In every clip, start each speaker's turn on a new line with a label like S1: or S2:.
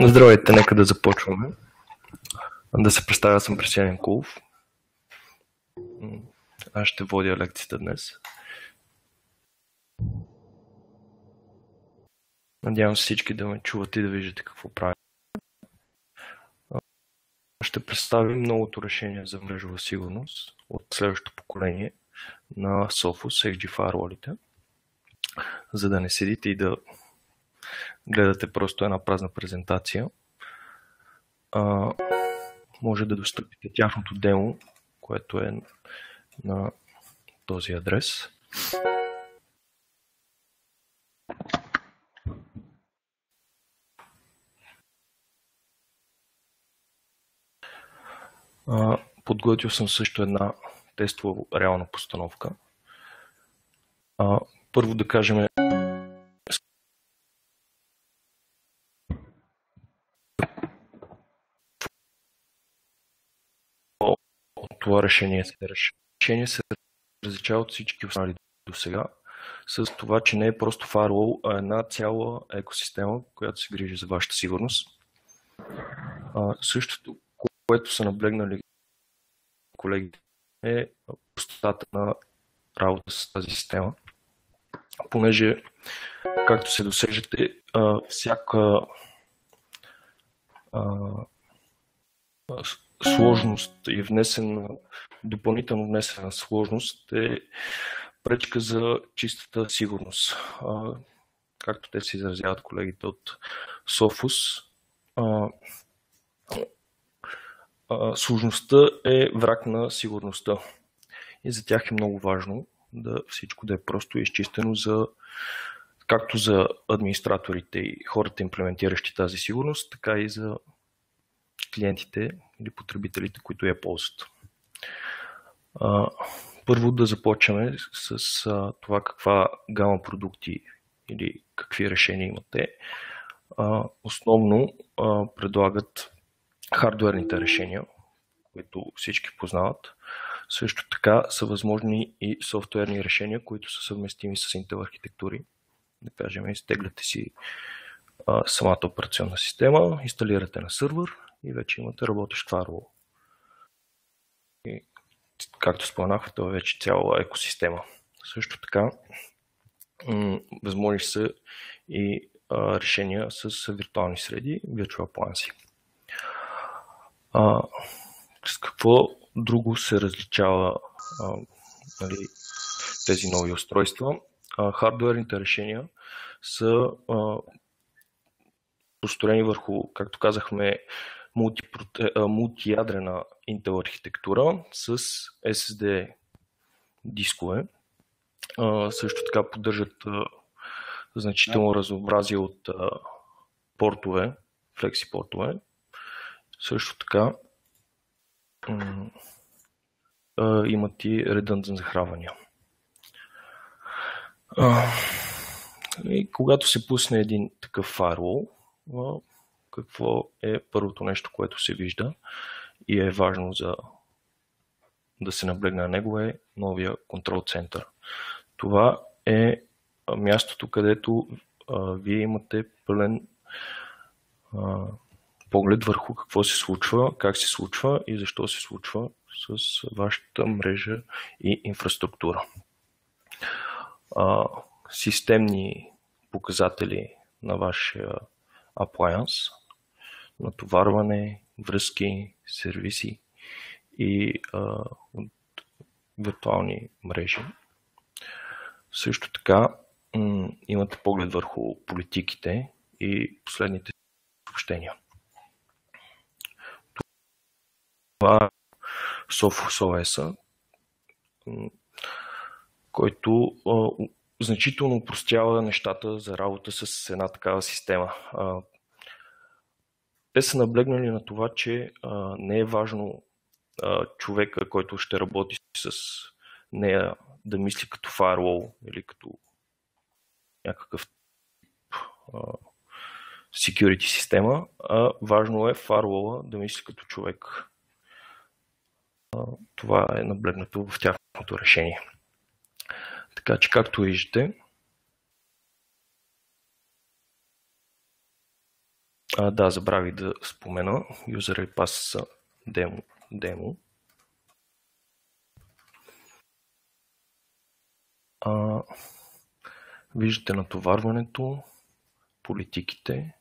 S1: Здравейте, нека да започваме. Да се представя, съм Пресиян Янкулов. Аз ще водя лекцията днес. Надявам се всички да ме чувате и да виждате какво правя. Ще представим новото решение за мрежова сигурност от следващото поколение на Sophos XG Firewall-ите, за да не седите и да гледате просто една празна презентация. Може да достъпите тяхното демо, което е на този адрес. Подготвил съм също една тестова реална постановка. Първо да кажем това решение се различава от всички останали до сега с това, че не е просто firewall, а една цяла екосистема, която се грижи за вашата сигурност. Същото, което са наблегнали колегите, е простотата на работа с тази система, понеже, както се досеждате, всяка сложност и допълнително внесена сложност е пречка за чистата сигурност. Както те се изразяват колегите от Sophos, сложността е враг на сигурността. И за тях е много важно всичко да е просто изчистено както за администраторите и хората, имплементиращи тази сигурност, така и за клиентите или потребителите, които я ползват. Първо да започнем с това каква гама продукти или какви решения имате. Основно предлагат хардуерните решения, които всички познават. Също така са възможни и софтуерни решения, които са съвместими с Intel архитектури. Да кажем, изтегляте си самата операционна система, инсталирате на сървър и вече имате работещ firewall. И, както споменах, това е вече цяла екосистема. Също така, възможни са и решения с виртуални среди, Virtual Appliance. С какво друго се различава тези нови устройства? Хардуерните решения са построени върху, както казахме, мултиядрена Intel архитектура с SSD дискове. Също така поддържат значително разнообразие от портове, флекси портове. Също така имат и редъндънт захранвания. И когато се пусне един такъв firewall, какво е първото нещо, което се вижда и е важно да се наблегне на него, е новия контрол център. Това е мястото, където вие имате пълен поглед върху какво се случва, как се случва и защо се случва с вашата мрежа и инфраструктура. Системни показатели на вашия appliance, натоварване, връзки, сервиси и виртуални мрежи. Също така имате поглед върху политиките и последните съобщения. Това е Sophos OS, който значително упростява нещата за работа с една такава система. Те са наблегнали на това, че не е важно човека, който ще работи с нея, да мисли като firewall или като някакъв security система, а важно е firewall да мисли като човек. Това е наблегнато в тяхното решение. Така че, както виждате, Да, забравих да спомена. User и пас са демо. Виждате натоварването, политиките.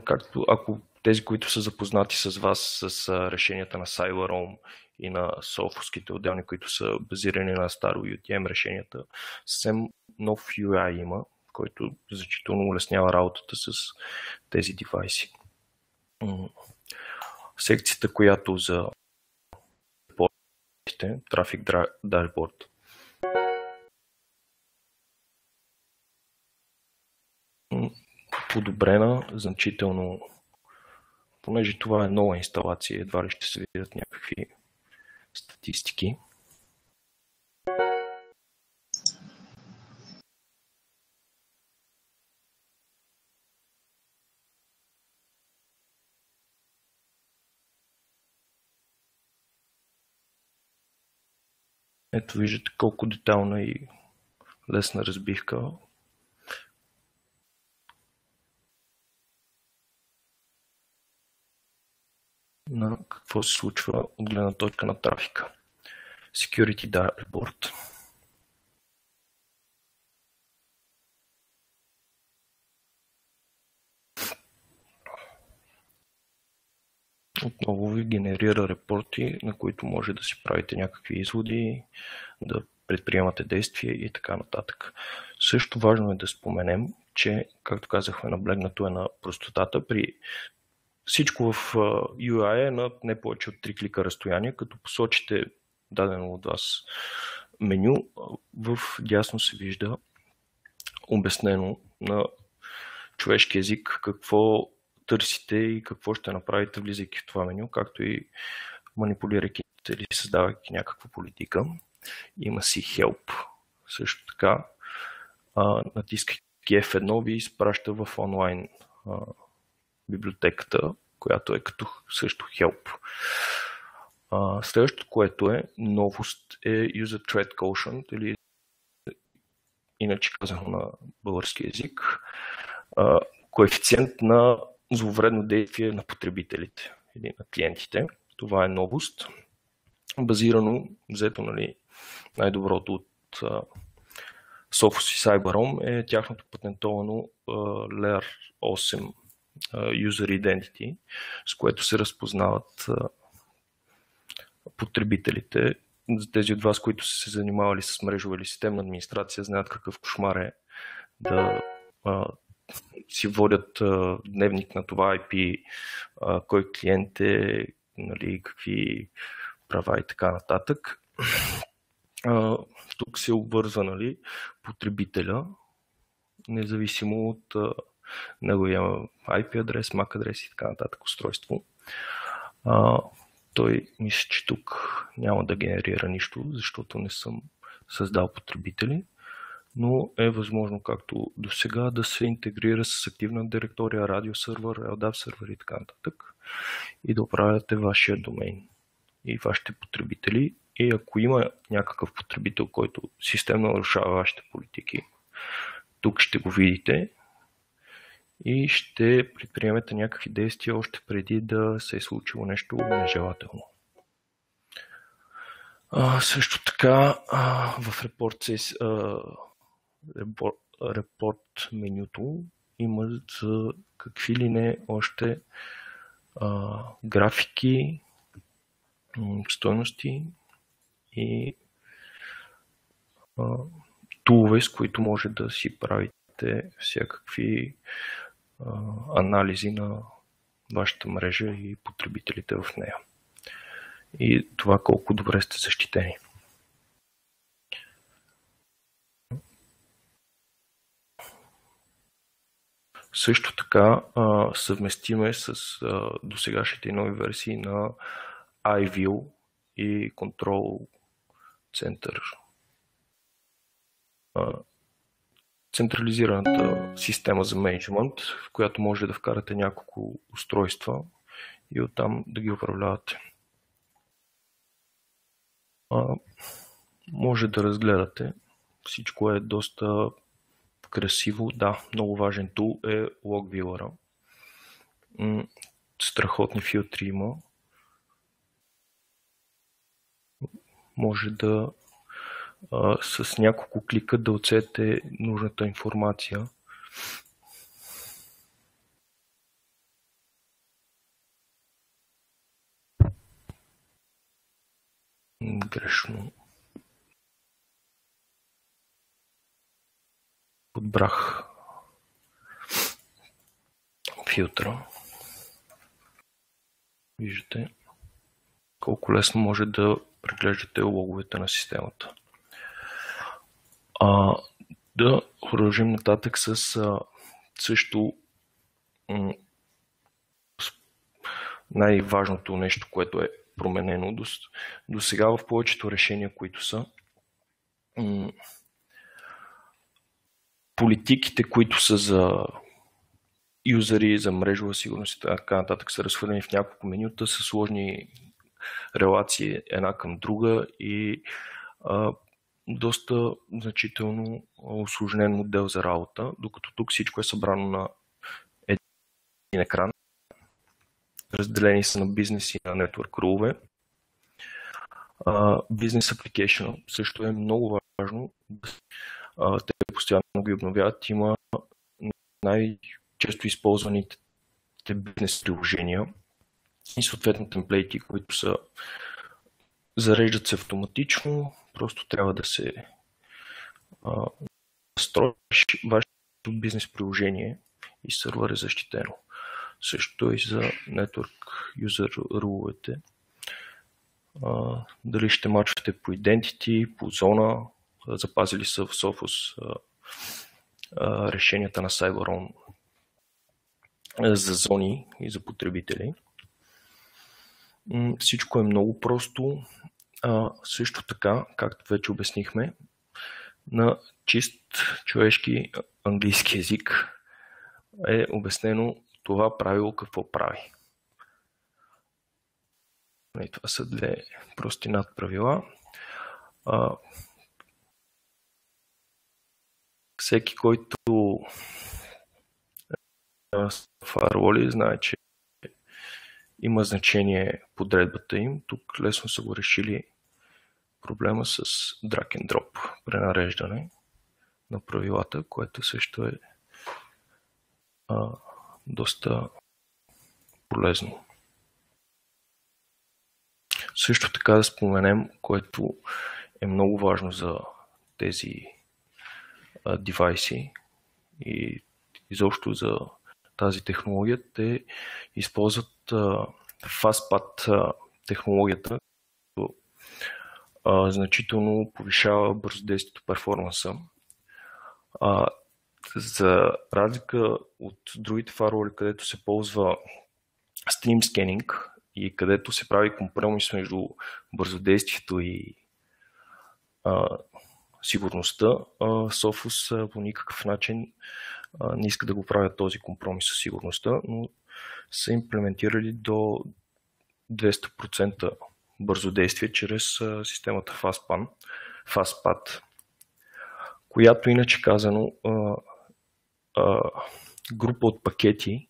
S1: Както ако тези, които са запознати с вас, с решенията на Cyberdome и на софовските отделни, които са базирани на старо UTM решенията, съвсем нов UI има, който значително улеснява работата с тези девайси. Секцията, която за Traffic Dashboard, подобрена значително, понеже това е нова инсталация, едва ли ще се видят някакви статистики. Ето виждате колко детайлна и лесна разбивка. На какво се случва от гледна точка на трафика. Security Dashboard. Отново ви генерира репорти, на които може да си правите някакви изводи, да предприемате действия и така нататък. Също важно е да споменем, че, както казахме, наблегнато е на простотата. При всичко в UI е на не повече от 3 клика разстояние, като посочите дадено от вас меню, в дясно се вижда обяснено на човешки език какво търсите и какво ще направите, влизайки в това меню, както и манипулирайки или създавайки някаква политика. Има си Help. Също така, натискайки F1 ви изпраща в онлайн библиотеката, която е като също Help. Следващото, което е новост, е User Threat Quotient, или иначе казано на български език, коефициент на зловредно действие на потребителите или на клиентите. Това е новост. Базирано, взето най-доброто от Sophos и Cyberdome е тяхното патентовано Layer 8 User Identity, с което се разпознават потребителите. За тези от вас, които са се занимавали с мрежова или системна администрация, знаят какъв кошмар е да си водят дневник на това IP, кой клиент е, какви права и така нататък. Тук се обвързва потребителя, независимо от неговия IP адрес, MAC адрес и така нататък устройство. Той мисля, че тук няма да генерира нищо, защото не съм създал потребители, но е възможно, както до сега, да се интегрира с активна директория, радиосървър, LDAP сервер и така нататък и да управляте вашия домейн и вашите потребители. И ако има някакъв потребител, който системно нарушава вашите политики, тук ще го видите и ще предприемете някакви действия още преди да се е случило нещо нежелателно. Също така в репорт менюто има за какви ли не още графики, стойности и тулове, с които може да си правите всякакви анализи на вашата мрежа и потребителите в нея. И това колко добре сте защитени. Също така съвместиме с досегашните нови версии на iView и Control Center. Централизираната система за менеджмент, в която може да вкарате няколко устройства и оттам да ги управлявате. може да разгледате. Всичко е доста красиво. Да, много важен тул е Logviewer. Страхотни филтри има. Може да с няколко клика да отсеете нужната информация. Грешно. Подбрах филтъра. Виждате колко лесно може да преглеждате логовете на системата. Да продължим нататък с също най-важното нещо, което е променено до сега в повечето решения, които са политиките, които са за юзери, за мрежова сигурност и така нататък, са разхвърлени в няколко менюта, са сложни релации една към друга и доста значително усложнен модел за работа, докато тук всичко е събрано на един екран. Разделени са на бизнес и на network рулове. Бизнес application също е много важно. Те постоянно ги обновяват. Има най-често използваните бизнес приложения и съответно темплейти, които са зареждат се автоматично. Просто трябва да се настроиш вашето бизнес приложение и сървър е защитено. Също и за Network User руловете. Дали ще мачвате по Identity, по зона, запазили са в Sophos решенията на CyberOn за зони и за потребители. Всичко е много просто. Също така, както вече обяснихме, на чист човешки английски език е обяснено това правило какво прави. Това са две прости надправила. Всеки, който фаерволи, знае, че има значение подредбата им. Тук лесно са го решили проблема с drag and drop, пренареждане на правилата, което също е доста полезно. Също така да споменем, което е много важно за тези девайси и изобщо за тази технология, те използват FastPath технологията, която значително повишава бързодействието, перформанса. За разлика от другите фаерволи, където се ползва Stream Scanning и където се прави компромис между бързодействието и сигурността, Sophos по никакъв начин не иска да го правят този компромис със сигурността, но са имплементирали до 200% бързодействие чрез системата FastPath, която иначе казано група от пакети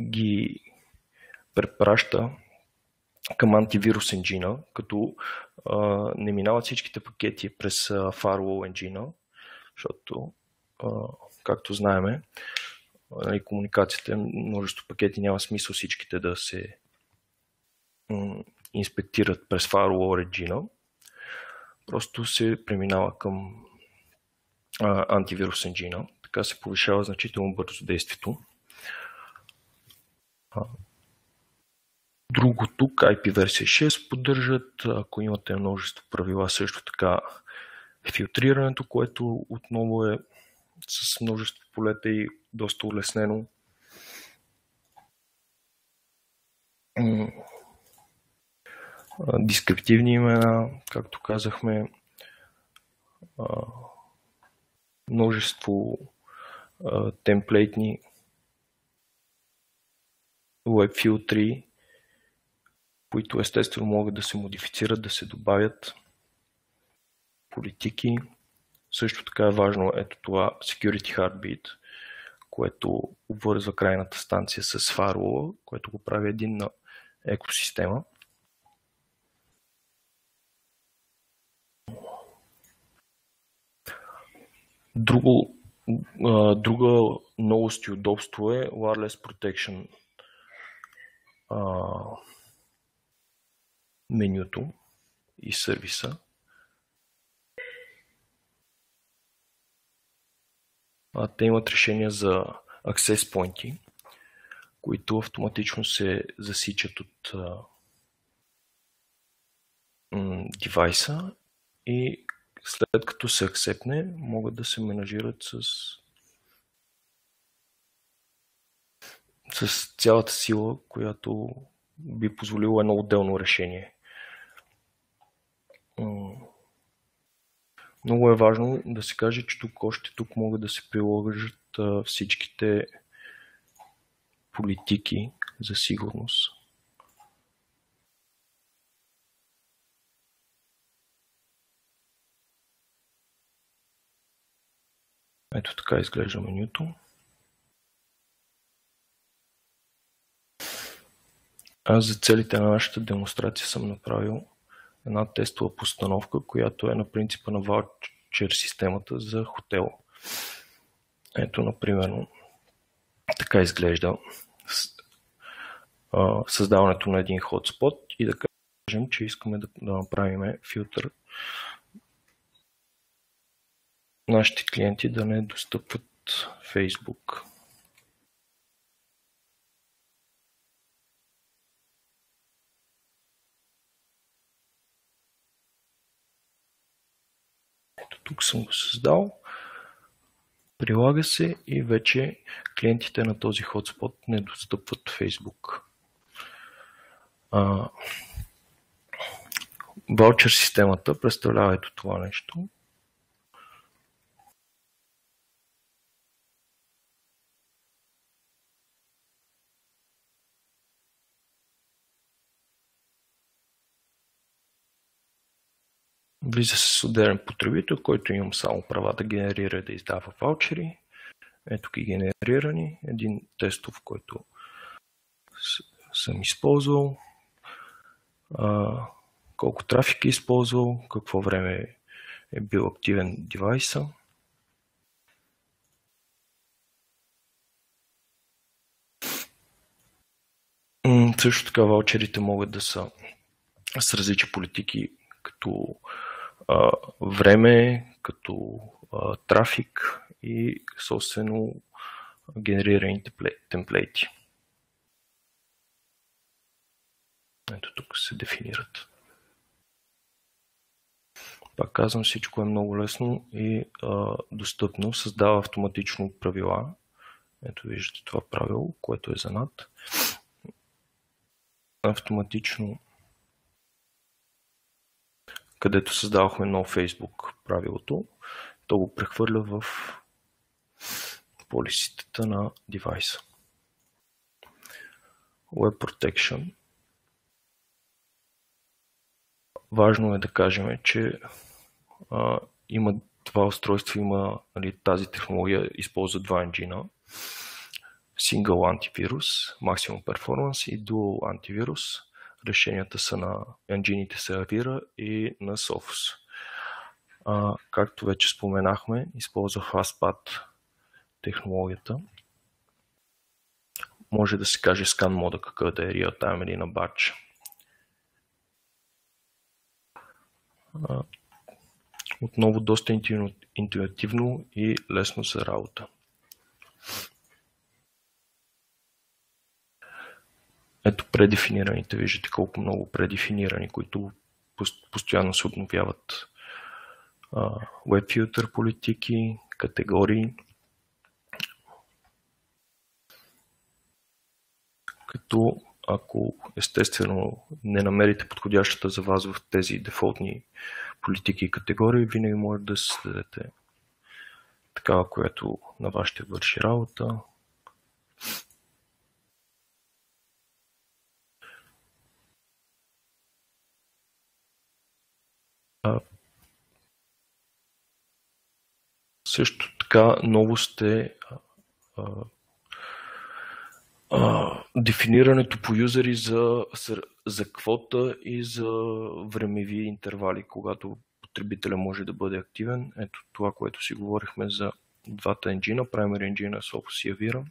S1: ги препраща към антивирус енджина, като не минават всичките пакети през Firewall енджина, защото, както знаеме, комуникацията, множество пакети, няма смисъл всичките да се инспектират през Firewall енджина. Просто се преминава към антивирус енджина. Така се повишава значително бързодействието. Друго тук, IP версия 6 поддържат. Ако имате множество правила, също така филтрирането, което отново е с множество полета и доста улеснено. Дескриптивни имена, както казахме, множество темплейтни web филтри, които естествено могат да се модифицират, да се добавят политики. Също така е важно ето това Security Heartbeat, което обвързва крайната станция с firewall, което го прави единна екосистема. Друга новост и удобство е Wireless Protection менюто и сервиса. Те имат решения за access point, които автоматично се засичат от девайса и след като се акцепне, могат да се менажират с цялата сила, която би позволило едно отделно решение. Много е важно да се каже, че тук могат да се приложат всичките политики за сигурност. Ето така изглежда менюто. Аз за целите на нашата демонстрация съм направил една тестова постановка, която е на принципа на ваучер системата за хотел. Ето, например, така изглежда създаването на един хотспот и да кажем, че искаме да направим филтър нашите клиенти да не достъпват Facebook. Ето тук съм го създал. Прилага се и вече клиентите на този хотспот не достъпват Facebook. Ваучер системата представлява ето това нещо. Влиза с отделен потребител, който имам само права да генерира и да издава ваучери. Ето ги генерирани. Един тестов, който съм използвал. Колко трафик е използвал, какво време е бил активен девайса. Също така ваучерите могат да са с различни политики, като време, като трафик и собствено генерирани темплейти. Ето тук се дефинират. Пак казвам, всичко е много лесно и достъпно. Създава автоматично правила. Ето виждате това правило, което е за над. Автоматично, където създавахме нов Facebook правилото, то го прехвърля в полиситата на девайса. Web Protection. Важно е да кажем, че това устройство има, тази технология използва два енджина. Single антивирус, Maximum Performance и Dual антивирус. Решенията са на енджините са Avira и на Sophos. Както вече споменахме, използва FastPath технологията. Може да се каже скан мода, какъв да е real-time или на batch. Отново доста интуитивно и лесно за работа. Ето предефинираните, виждате колко много предефинирани, които постоянно се обновяват. WebFilter политики, категории. Като ако естествено не намерите подходящата за вас в тези дефолтни политики и категории, винаги може да следете такава, която на вас ще върши работа. Също така новост е дефинирането по юзери за квота и за времеви интервали, когато потребителя може да бъде активен. Ето това, което си говорихме за двата енджина, Primary Engine, Sophos и Avira.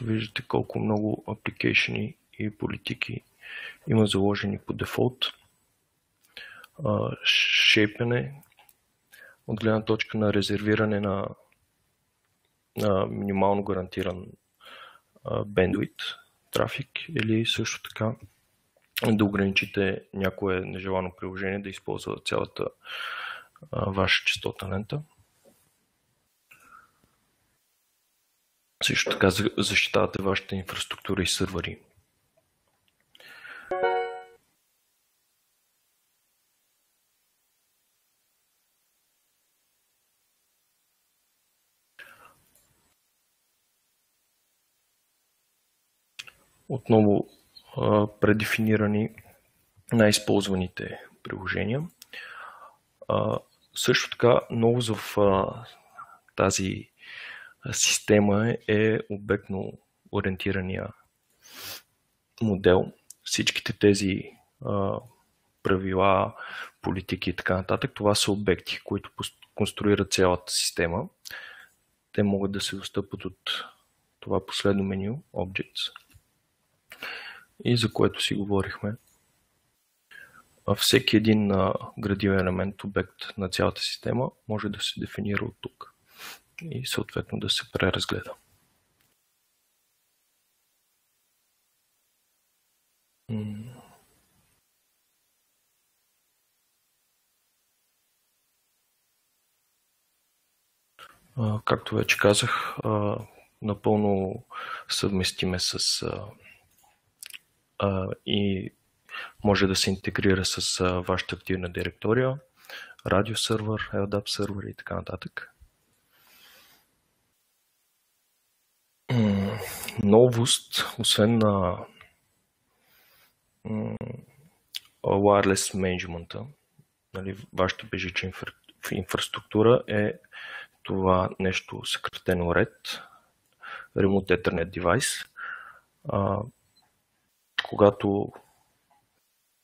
S1: Виждате колко много апликейшни и политики има заложени по дефолт. Шейпене от гледна точка на резервиране на минимално гарантиран бендвит трафик или също така да ограничите някое нежелано приложение да използва цялата ваша честотна лента. Също така защитавате вашата инфраструктура и сървъри. Отново предефинирани най-използваните приложения. Също така новост в тази система е обектно ориентирания модел. Всичките тези правила, политики и така нататък, това са обекти, които конструират цялата система. Те могат да се достъпват от това последно меню, Objects, и за което си говорихме. Всеки един градивен елемент, обект на цялата система може да се дефинира от тук и съответно да се преразгледа. Както вече казах, напълно съвместиме с и може да се интегрира с вашата активна директория, радиосървър, LDAP сервер и така нататък. Новост, освен на wireless менеджмента, нали, вашата бежична инфраструктура е това нещо съкратено RED, Remote Ethernet Device. Когато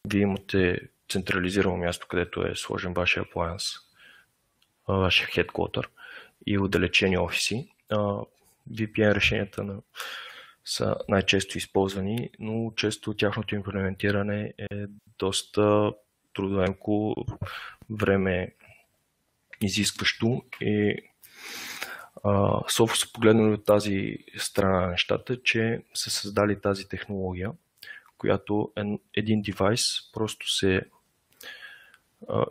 S1: вие имате централизирано място, където е сложен вашия appliance, вашия headquarter и отдалечени офиси, VPN решенията са най-често използвани, но често тяхното имплементиране е доста трудоемко, време изискващо и Sophos са погледнали от тази страна на нещата, че са създали тази технология, която един девайс просто се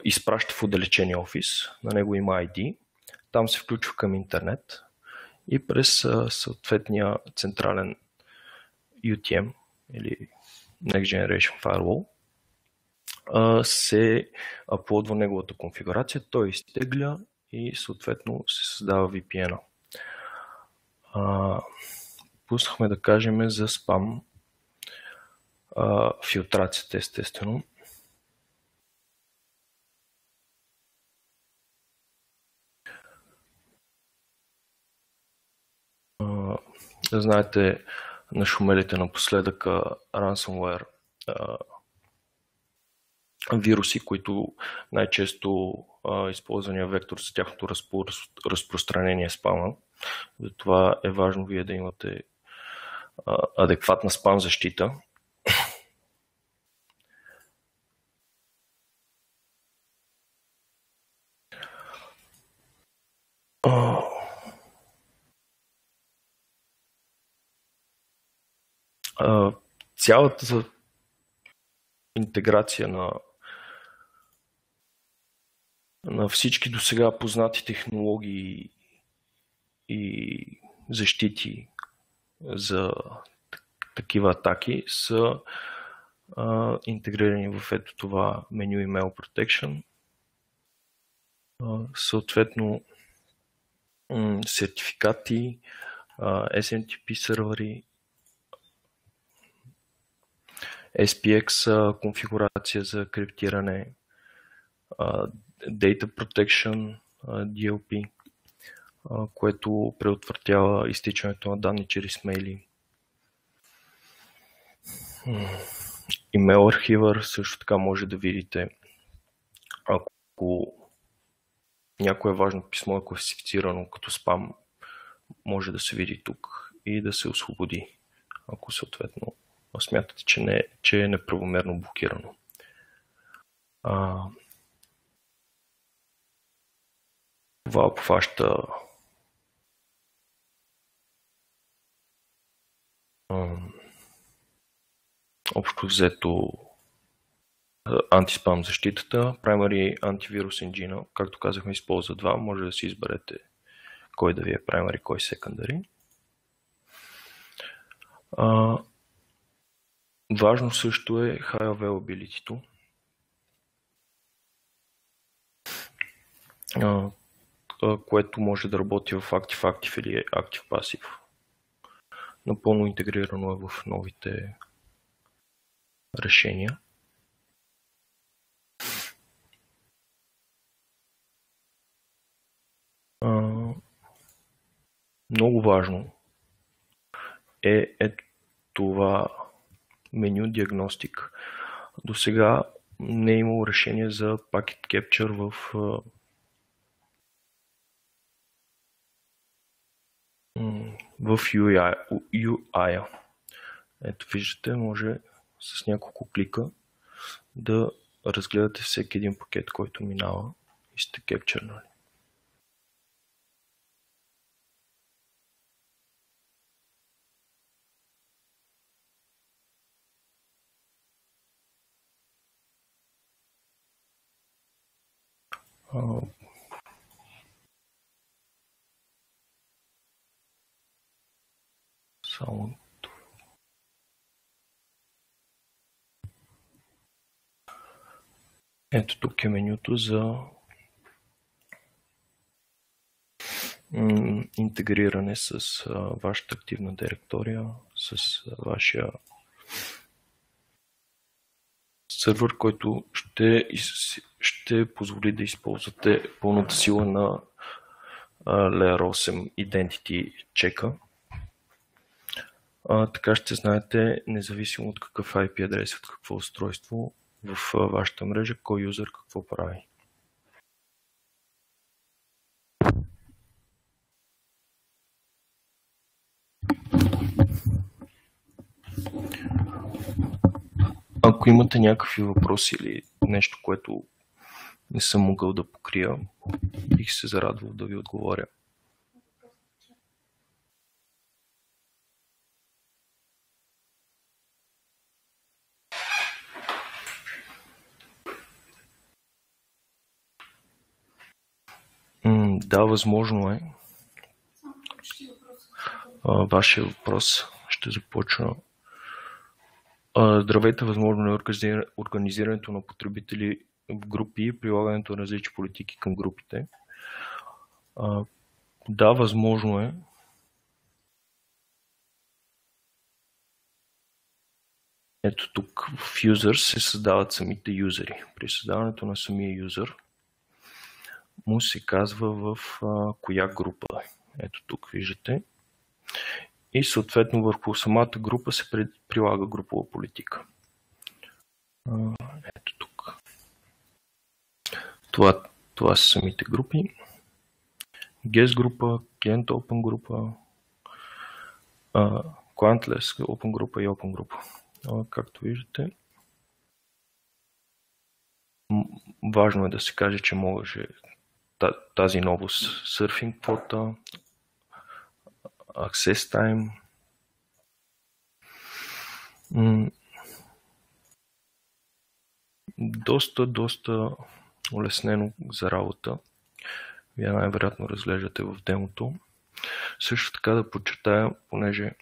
S1: изпраща в отдалечения офис, на него има ID, там се включва към интернет и през съответния централен UTM или Next Generation Firewall се аплодва неговата конфигурация, той изтегля и съответно се създава VPN-а. Пуснахме да кажем за спам филтрацията, естествено. Знаете, нашумелите напоследък ransomware вируси, които най-често използвания вектор за тяхното разпространение е спама. Затова е важно вие да имате адекватна спам защита. Цялата интеграция на всички досега познати технологии и защити за такива атаки са интегрирани в ето това меню Email Protection. Съответно сертификати, SMTP сървъри, SPX конфигурация за криптиране, Data Protection, DLP, което предотвратява изтичането на данни чрез мейли. Email архивър също така може да видите, ако някое важно писмо е класифицирано като спам, може да се види тук и да се освободи, ако съответно смятате, че е неправомерно блокирано. Това обхваща общо взето антиспам защитата. Primary Antivirus Engine, както казахме, използва два. Може да си изберете кой да ви е primary, кой secondary. Важно също е High Availability-то. Което може да работи в Active-Active или Active-Passive. Напълно интегрирано е в новите решения. Много важно е това меню Diagnostic. До сега не е имало решение за Packet Capture в UI. Ето виждате, може с няколко клика да разгледате всеки един пакет, който минава и сте кепчърнали. Само ето тук е менюто за интегриране с вашата активна директория, с вашия сървър, който ще позволи да използвате пълната сила на Layer 8 Identity чека. Така ще знаете, независимо от какъв IP адрес, от какво устройство в вашата мрежа, кой юзер какво прави. Ако имате някакви въпроси или нещо, което не съм могъл да покрия, бих се зарадвал да ви отговоря. Да, възможно е. Вашия въпрос ще започна. Здравейте, възможно е организирането на потребители в групи и прилагането на различни политики към групите. Да, възможно е. Ето тук в Users се създават самите юзери. При създаването на самия юзер му се казва в коя група. Ето тук виждате. И съответно върху самата група се прилага групова политика. Ето тук. Това са самите групи. Guest група, Client Open група, Clientless Open група и Open група. Както виждате, важно е да се каже, че може тази новост Surfing квота, Access Time, доста улеснено за работа. Вие най-вероятно разглеждате в демото. Също така да подчертая, понеже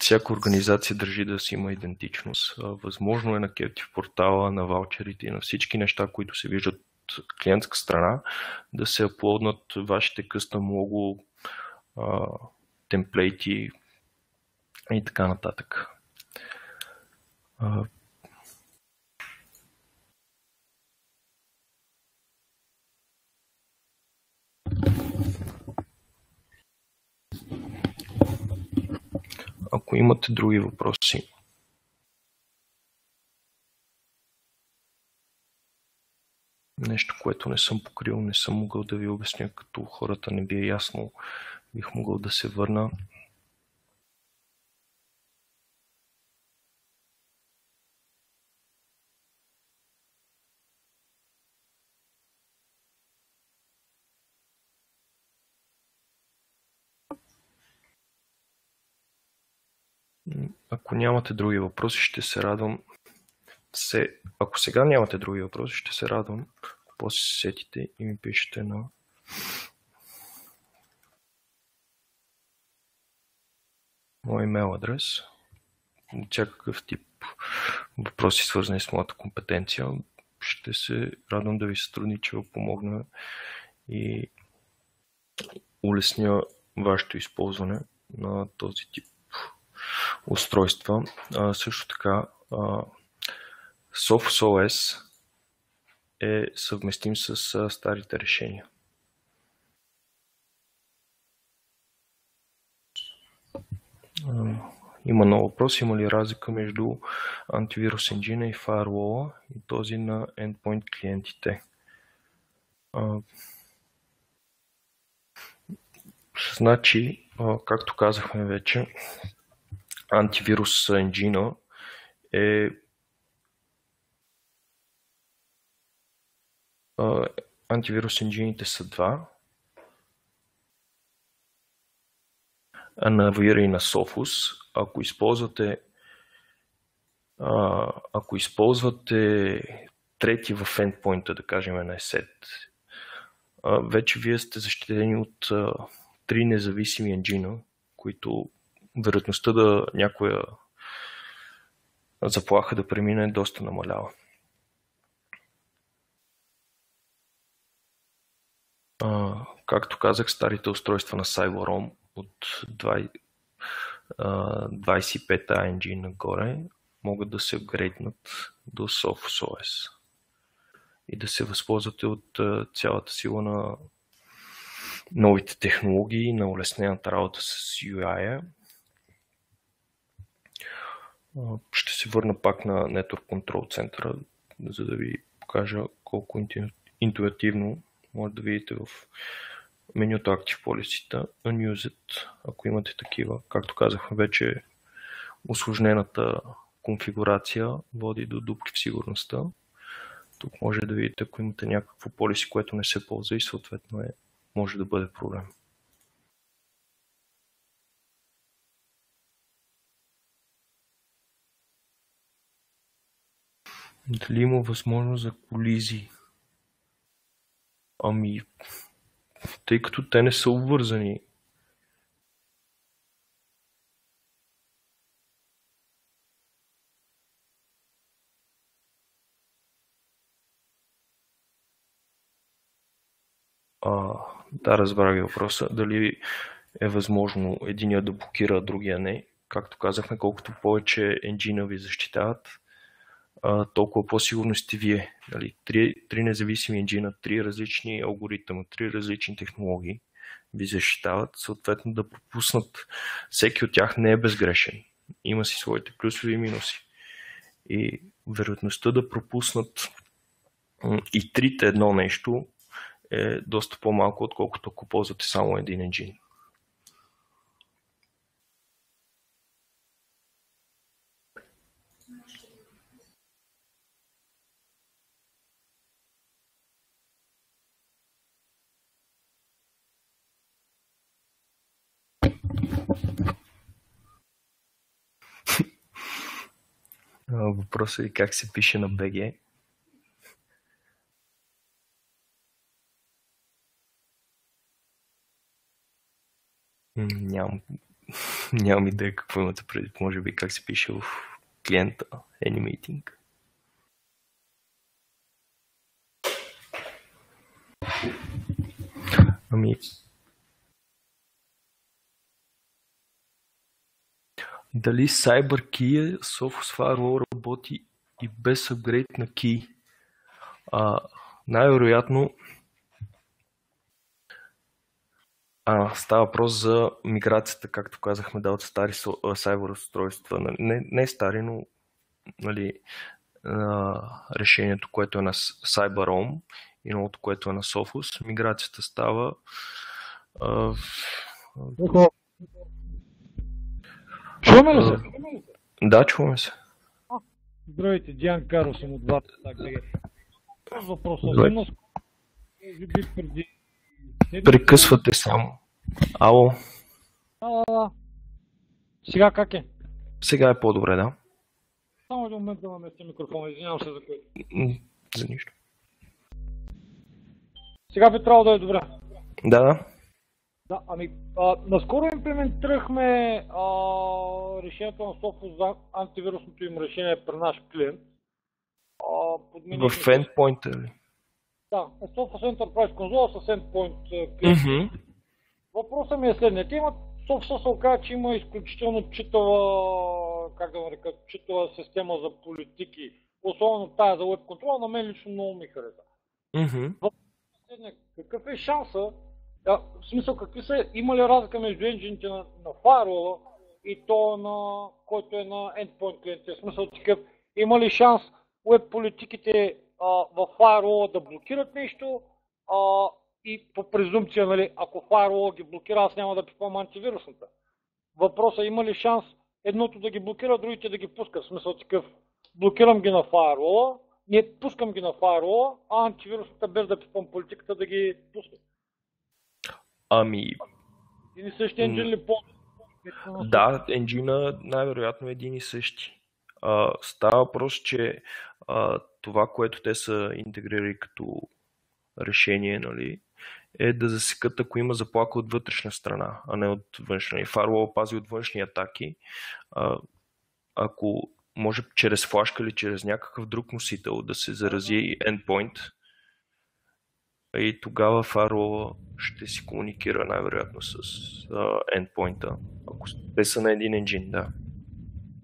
S1: всяка организация държи да си има идентичност. Възможно е на Captive портала, на ваучерите и на всички неща, които се виждат клиентска страна да се аплоднат вашите къстъм лого, темплейти и така нататък. Ако имате други въпроси. Нещо, което не съм покрил, не съм могъл да ви обясня, като хората не би е ясно, бих могъл да се върна. Ако нямате други въпроси, ще се радвам. Ако сега нямате други въпроси, ще се радвам, после се сетите и ми пишете на мой имейл адрес. Всякакъв тип въпроси, свързани с моята компетенция, ще се радвам да ви сътруднича, помогна и улесня вашето използване на този тип устройства. Също така, SophosOS е съвместим с старите решения. Има много въпрос. Има ли разлика между антивирус engine и firewall и този на endpoint клиентите? Значи, както казахме вече, антивирус engine е антивирус engine са два. На Avira и на Sophos. Ако използвате трети в endpoint, да кажем на ESET, вече вие сте защитени от три независими енджина, които вероятността да някоя заплаха да премине доста намалява. Както казах, старите устройства на CyberOM от 25 ANG нагоре могат да се апгрейднат до SophosOS и да се възползвате от цялата сила на новите технологии, на улеснената работа с UI. Ще се върна пак на Network Control центъра, за да ви покажа колко интуитивно може да видите в менюто Active Policy-та Unused, ако имате такива. Както казахме вече, усложнената конфигурация води до дупки в сигурността. Тук може да видите, ако имате някакво полиси, което не се ползва и съответно може да бъде проблем. Дали има възможност за колизии? Ами, тъй като те не са обвързани. Да, разбрах ви въпроса. Дали е възможно единия да блокира, а другия не. Както казахме, колкото повече енджина ви защитават, толкова по-сигурно сте вие. Нали, три независими енджина, три различни алгоритъма, три различни технологии ви защитават, съответно да пропуснат. Всеки от тях не е безгрешен. Има си своите плюсове и минуси. И вероятността да пропуснат и трите едно нещо е доста по-малко, отколкото ако ползвате само един енджин. Въпросът е как се пише на BG. Нямам идея какво имате предвид. Може би как се пише в клиента AnyMeeting. Ами, дали CyberKey Sophos Firewall работи и без апгрейд на Key? Най-вероятно става въпрос за миграцията, както казахме, от стари сайбър устройства. Не стари, но нали, решението, което е на CyberOM и новото, което е на Sophos. Миграцията става
S2: Чуваме ли се?
S1: Да, чуваме се.
S2: Здравейте, Диан Каро съм от Варта. Въпроса преди...
S1: Прекъсвате само. Ало.
S2: Сега как е?
S1: Сега е по-добре, да.
S2: Само един момент да наместя микрофона, извинявам се за което.
S1: За нищо.
S2: Сега би трябвало да е добре.
S1: Да.
S2: Да, ами, наскоро имплементирахме решението на Sophos за антивирусното им решение при наш клиент.
S1: В endpoint ли?
S2: Да, Sophos Enterprise Console с endpoint клиент. Въпросът ми е следният. Sophos се оказа, че има изключително читава, как да нарека, читава система за политики. Особено тая за web контрола, на мен лично много ми хареса. Въпросът е следният. Какъв е шанса? В смисъл, има ли разлика между енджините на Firewall и то, който е на endpoint клиентите? В смисъл такъв, има ли шанс web политиките в Firewall да блокират нещо и по презумпция, нали, ако Firewall ги блокира, аз няма да пипам антивирусната. Въпросът има ли шанс едното да ги блокира, другите да ги пуска? В смисъл такъв, блокирам ги на Firewall, не пускам ги на Firewall, а антивирусната без да пипам политиката да ги пуска.
S1: Ами...
S2: Един и същи енджин ли по...
S1: Да, енджина най-вероятно е един и същи. Става въпрос, че това, което те са интегрирали като решение, нали, е да засекат, ако има заплаха от вътрешна страна, а не от външна. И Firewall пази от външни атаки. Ако може чрез флашка или чрез някакъв друг носител да се зарази endpoint, и тогава Firewall ще си комуникира най-вероятно с endpoint-а, ако те са на един енджин, да.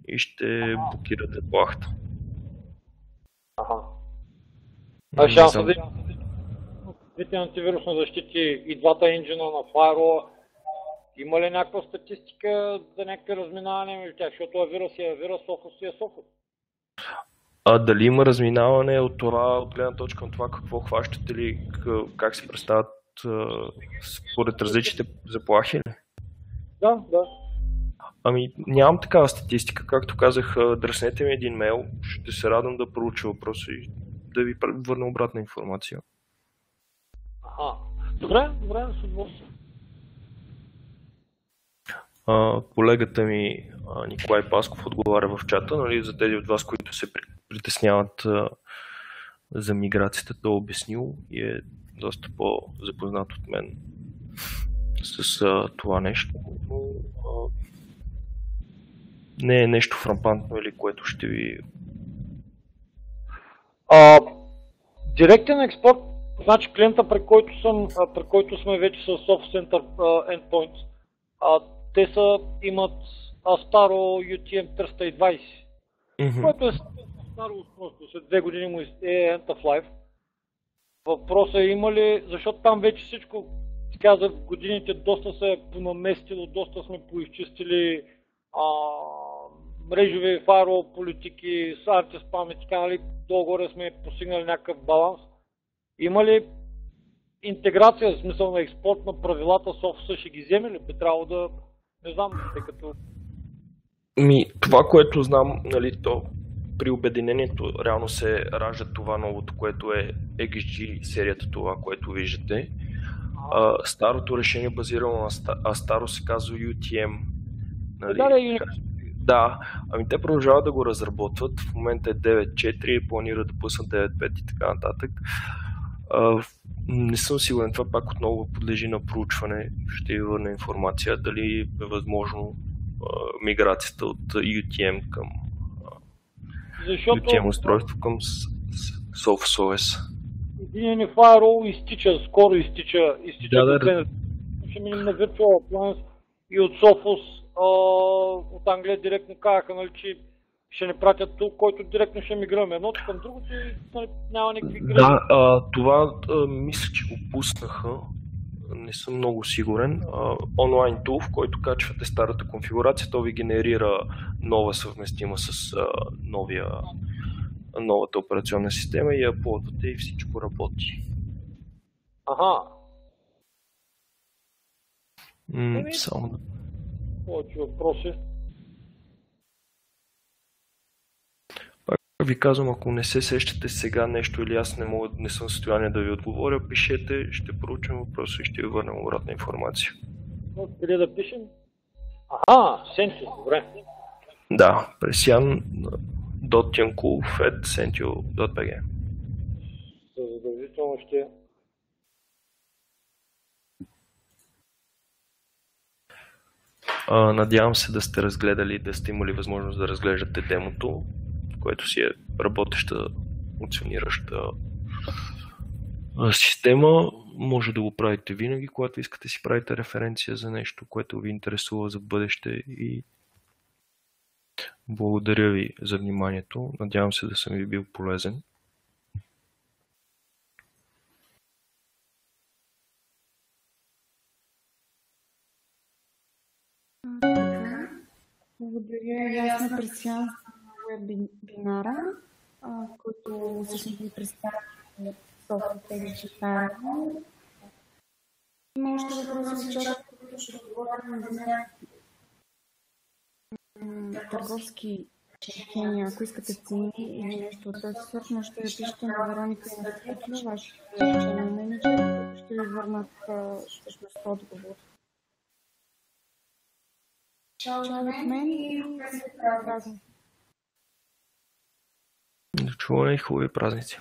S1: И ще блокират заплахата.
S2: Шанса да има двете антивирусни защити и двата енджина на Firewall, има ли някаква статистика за някакви разминавания между тях? Защото вирус е вирус, Sophos е Sophos.
S1: Дали има разминаване от това, от гледна точка на това какво хващате или как се представят според различните заплахи ли?
S2: Да.
S1: Ами нямам такава статистика, както казах, дръснете ми един мейл, ще се радвам да проуча въпроса и да ви върна обратна информация.
S2: Добре, с удоволствие.
S1: Колегата ми Николай Пасков отговаря в чата, нали, за тези от вас, които се притесняват за миграцията, той е обяснил и е доста по-запознат от мен с това нещо. Но не е нещо фрампантно или което ще ви...
S2: Директен експорт, значи клиента, при който сме вече с Sophos Endpoint, те имат старо UTM 320, което е старо устройство, след 2 години му е End of Life. Въпросът е има ли, защото там вече всичко, така за годините доста се е понаместило, доста сме поизчистили мрежови firewall политики, с антиспам и така, нали, долу-горе сме постигнали някакъв баланс. Има ли интеграция, в смисъл на експорт на правилата, Sophos ще ги вземе ли? Би трябвало да, не знам, тъй като...
S1: Това, което знам, нали, то при обединението реално се ражда това новото, което е XG серията, това, което виждате. Старото решение базирано на старо се казва UTM. Нали? Да, ами те продължават да го разработват. В момента е 9.4, планират да пуснат 9.5 и така нататък. Не съм сигурен, това пак отново подлежи на проучване. Ще ви върна информация дали е възможно миграцията от UTM към UTM устройство към Sophos OS.
S2: един ни фаерол изтича, скоро изтича
S1: Да.
S2: до ще минем на Virtual Appliance и от Sophos, от Англия директно казаха, нали, че ще ни пратят тук, който директно ще мигрираме едното към другото и нали, няма никакви грешки.
S1: Да, това мисля, че го пуснаха. Не съм много сигурен. Онлайн тул, в който качвате старата конфигурация, то ви генерира нова съвместима с новата операционна система и я аплодвате и всичко работи.
S2: Аха.
S1: Само да...
S2: Повече въпроси.
S1: Пак ви казвам, ако не се сещате сега нещо или аз не съм в състояние да ви отговоря, пишете, ще проучим въпроса и ще ви върнем обратна информация.
S2: Къде да пишем? Аха, Sentio, добре.
S1: Да, presian.yankulf@sentio.bg.
S2: Задължително ще...
S1: Надявам се да сте разгледали, да сте имали възможност да разглеждате демото, което си е работеща, функционираща система. Може да го правите винаги, когато искате си правите референция за нещо, което ви интересува за бъдеще, и благодаря ви за вниманието. Надявам се да съм ви бил полезен.
S3: Благодаря и аз на Пресиан за вебинара, който всъщност ви представя софтуерите и читарно. Има още въпроси за чата, които ще отговорим за търговски четения. Ако искате цени или нещо от този сорт, можете да пишете на Вероника и на Стеклю, вашите членове менеджер, които ще ви върнат всъщност отговор. Чао от мен и празник.
S1: До чуване и хубави празници.